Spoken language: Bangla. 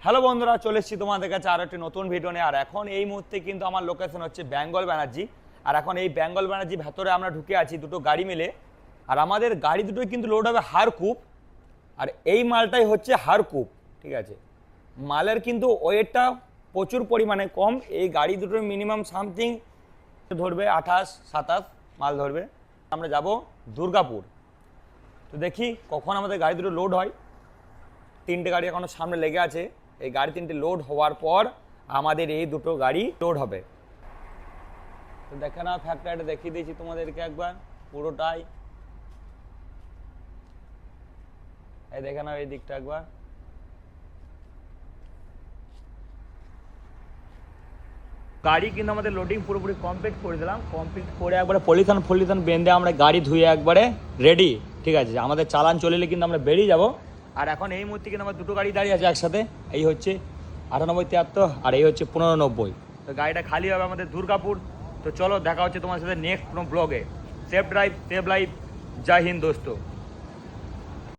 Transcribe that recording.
হ্যালো বন্ধুরা, চলে এসেছি তোমাদের কাছে আরও একটি নতুন ভিডিও নিয়ে। আর এখন এই মুহূর্তে কিন্তু আমার লোকেশন হচ্ছে বেঙ্গল ব্যানার্জি। আর এখন এই বেঙ্গল ব্যানার্জি ভেতরে আমরা ঢুকে আছি দুটো গাড়ি মিলে। আর আমাদের গাড়ি দুটোই কিন্তু লোড হবে হারকুপ। আর এই মালটাই হচ্ছে হারকুপ, ঠিক আছে। মালের কিন্তু ওয়েটটা প্রচুর পরিমাণে কম। এই গাড়ি দুটোর মিনিমাম সামথিং ধরবে 28-27 মাল ধরবে। আমরা যাব দুর্গাপুর। তো দেখি কখন আমাদের গাড়ি দুটো লোড হয়। 3টে গাড়ি এখনো সামনে লেগে আছে। এই গাড়ি 3টে লোড হওয়ার পর আমাদের এই দুটো গাড়ি লোড হবে। তো দেখে নাও, ফ্যাক্টরিটা দেখিয়ে দিয়েছি তোমাদেরকে একবার পুরোটাই। এই দেখে নাও এই দিকটা একবার। গাড়ি কিন্তু আমাদের লোডিং পুরোপুরি কমপ্লিট করে দিলাম। কমপ্লিট করে একবারে পলিথন বেঁধে আমরা গাড়ি ধুয়ে একবারে রেডি, ঠিক আছে। আমাদের চালান চলে এলে কিন্তু আমরা বেরিয়ে যাব। আর এখন এই মুহূর্তে কিন্তু আমার দুটো গাড়ি দাঁড়িয়ে আছে একসাথে। এই হচ্ছে 98-73 আর এই হচ্ছে 1590। তো গাড়িটা খালি হবে আমাদের দুর্গাপুর। তো চলো দেখা হচ্ছে তোমার সাথে নেক্সট কোনো ব্লগে। Safe drive, safe life. জয় হিন্দ দোস্তো।